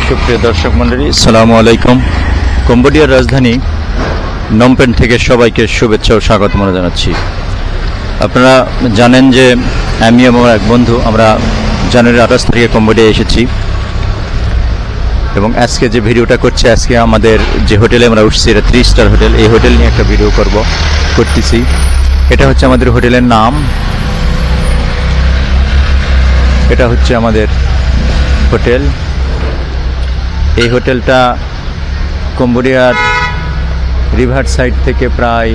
সুপ্রিয় দর্শক মণ্ডলী, আসসালামু আলাইকুম। কম্বোডিয়ার রাজধানী নমপেন থেকে সবাইকে শুভেচ্ছা ও স্বাগত জানাচ্ছি। আপনারা জানেন যে আমি এবং আমার এক বন্ধু আমরা জানুয়ারি 28 তারিখে কম্বোডিয়া এসেছি এবং আজকে যে ভিডিওটা করছি, আজকে আমাদের যে হোটেলে আমরা উঠছি, এটা 3 স্টার হোটেল। এই হোটেল নিয়ে একটা ভিডিও করতেছি। এটা হচ্ছে আমাদের হোটেলের নাম, এটা হচ্ছে আমাদের হোটেল। এই হোটেলটা কম্বোডিয়ার রিভার সাইড থেকে প্রায়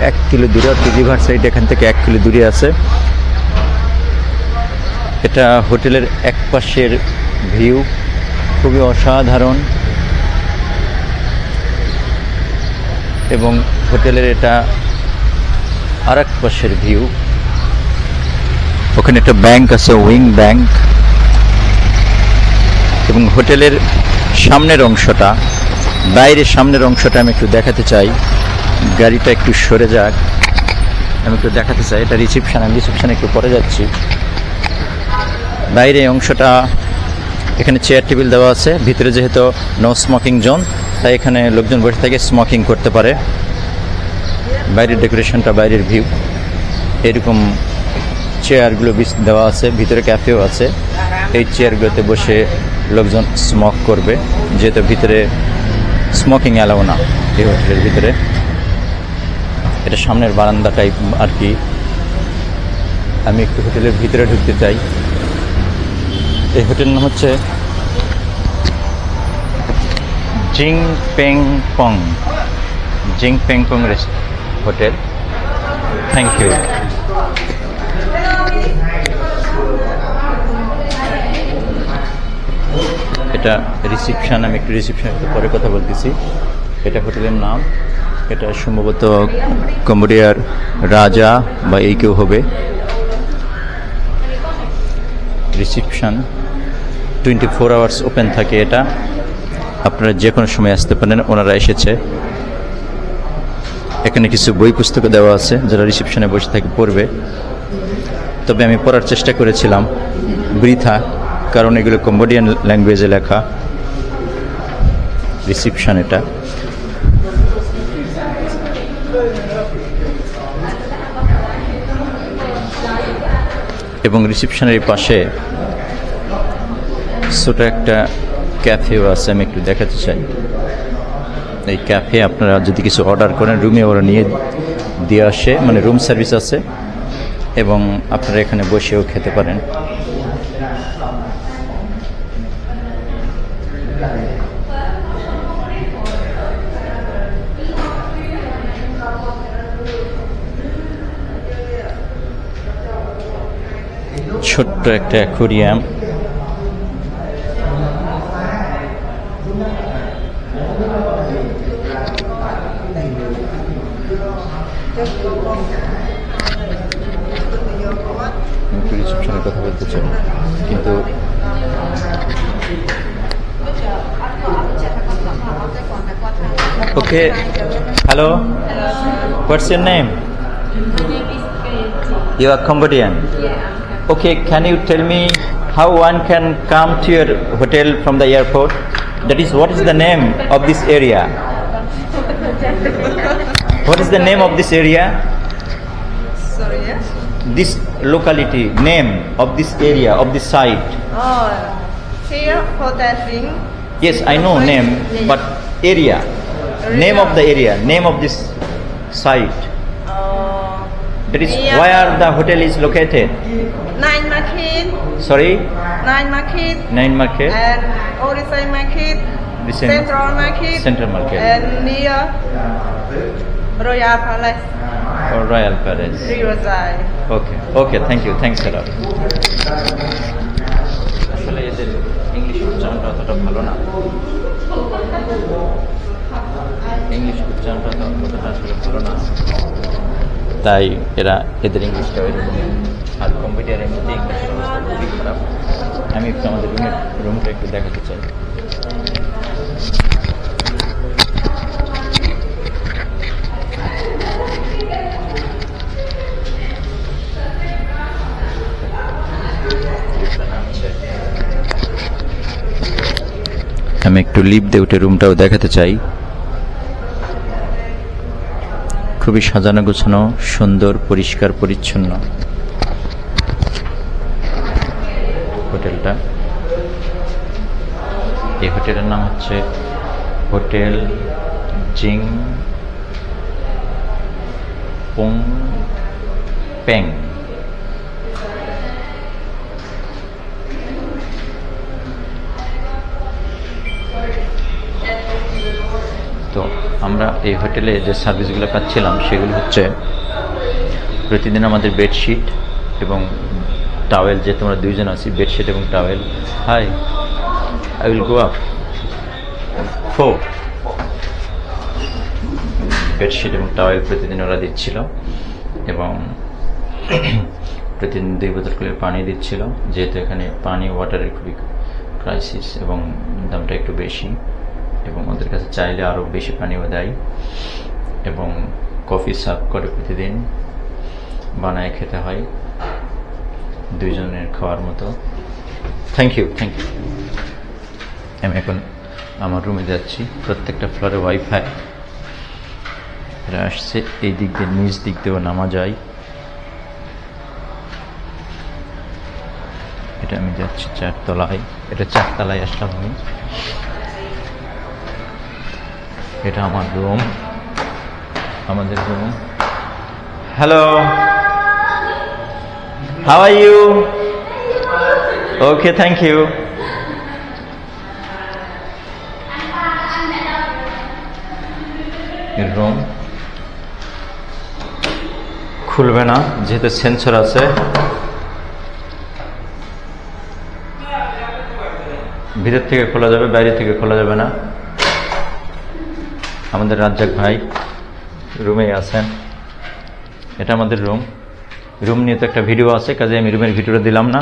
1 কিলো দূরে, রিভার সাইড এখান থেকে 1 কিলো দূরে আছে। এটা হোটেলের এক পাশের ভিউ খুবই অসাধারণ এবং হোটেলের এটা আর এক পাশের ভিউ। ওখানে একটা ব্যাংক আছে, উইং ব্যাংক। এবং হোটেলের সামনের অংশটা, বাইরের সামনের অংশটা আমি একটু দেখাতে চাই। গাড়িটা একটু সরে যাক, আমি একটু দেখাতে চাই। এটা রিসেপশন, আমি রিসেপশনে একটু পরে যাচ্ছি। বাইরে অংশটা, এখানে চেয়ার টেবিল দেওয়া আছে। ভিতরে যেহেতু নো স্মোকিং জোন, তাই এখানে লোকজন বসে থেকে স্মোকিং করতে পারে। বাইরের ডেকোরেশনটা, বাইরের ভিউ এরকম। চেয়ারগুলো দেওয়া আছে, ভিতরে ক্যাফেও আছে। এই চেয়ারগুলোতে বসে লোকজন স্মোক করবে, যেহেতু ভিতরে স্মোকিং অ্যালাউ না এই হোটেলের ভিতরে। এটা সামনের বারান্দা টাইপ আর কি। আমি একটু হোটেলের ভিতরে ঢুকতে চাই। এই হোটেল নাম হচ্ছে Jing Peng Pong hotel. Thank you. এটা রিসেপশন, আমি একটু রিসেপশন একটু পরে কথা বলতেছি। এটা হোটেলের নাম। এটা সম্ভবত কম্বোডিয়ার রাজা বা এই কেউ হবে। রিসেপশন 24 আওয়ার্স ওপেন থাকে এটা। আপনারা যে কোনো সময় আসতে পারেন। ওনারা এসেছে। এখানে কিছু বই পুস্তক দেওয়া আছে, যারা রিসেপশনে বসে থাকে পড়বে। তবে আমি পড়ার চেষ্টা করেছিলাম, বৃথা, কারণ এগুলো কম্বোডিয়ান ল্যাঙ্গুয়েজে লেখা। রিসেপশন এটা। এবং রিসেপশনের পাশে ছোট একটা ক্যাফেও আছে, আমি একটু দেখাতে চাই। এই ক্যাফে আপনারা যদি কিছু অর্ডার করেন, রুমে ওরা নিয়ে দিয়ে আসে, মানে রুম সার্ভিস আছে এবং আপনারা এখানে বসেও খেতে পারেন। ছোট্ট একটা অ্যাকোয়ারিয়াম। রিসেপশনের কথা বলতে চাই, কিন্তু okay. Hello, what's your name? You are Cambodian? Okay, can you tell me how one can come to your hotel from the airport? That is, what is the name of this area? What is the name of this area? Sorry, yes? This locality, name of this area, of this site. Oh, here for that ring. Yes, I know name, but area. Name of the area, name of this site. That is Yeah. where the hotel is located. Nine Market, Sorry, Nine Market, Nine Market, and Orisai Market, Central Market, Central Market, and near Royal Palace, or Royal Palace. Riverside. Okay, okay, thank you, thanks a lot. আসলে এদের English উচ্চারণটা অতটা ভালো না। English উচ্চারণটা অতটা আসলে ভালো না, তাই এদের ইংলিশটা এরকম। আর কম্পিউটার এমনিতে ইংলিশের অবস্থা খুবই খারাপ। আমি একটু আমাদের রুমটা একটু দেখাতে চাই। আমি একটু লিফট দিয়ে উঠে রুমটাও দেখাতে চাই। খুবই সাজানো গোছানো, সুন্দর, পরিষ্কার পরিচ্ছন্ন হোটেলটা। এই হোটেলের নাম হচ্ছে হোটেল জিং পুং পেং। তো আমরা এই হোটেলে যে সার্ভিসগুলো পাচ্ছিলাম সেগুলো হচ্ছে প্রতিদিন আমাদের বেডশিট এবং টাওয়েল, যেহেতু আমরা দুইজন আছি, বেডশিট এবং towel. Hi, I will go up 4 bedsheet এবং টাওয়েল প্রতিদিন ওরা দিচ্ছিল এবং প্রতিদিন 2 বোতল করে পানি দিচ্ছিল, যেহেতু এখানে পানি ওয়াটারের খুবই ক্রাইসিস এবং দামটা একটু বেশি, এবং ওদের কাছে চাইলে আরও বেশি পানিও দেয় এবং কফি সার্ভ করে প্রতিদিন, বানায় খেতে হয় 2 জনের খাওয়ার মতো। Thank you. আমি এখন আমার রুমে যাচ্ছি। প্রত্যেকটা ফ্লোরে ওয়াইফাই এরা আসছে, এই দিক দিয়ে নিচ দিক দিয়েও নামা যায়। এটা আমি যাচ্ছি 4 তলায়, এটা 4 তলায় আসলাম আমি। এটা আমার রুম, আমাদের room. Hello, how are you? Okay, thank you. Room খুলবে না যেহেতু সেন্সর আছে। ভিতর থেকে খোলা যাবে, বাইরে থেকে খোলা যাবে না। আমাদের রাজ্জাক ভাই রুমেই আছেন। এটা আমাদের রুম নিয়ে তো একটা ভিডিও আছে, কাজে আমি রুমের ভিডিওটা দিলাম না।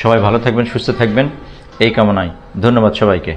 সবাই ভালো থাকবেন, সুস্থ থাকবেন এই কামনায়। ধন্যবাদ সবাইকে।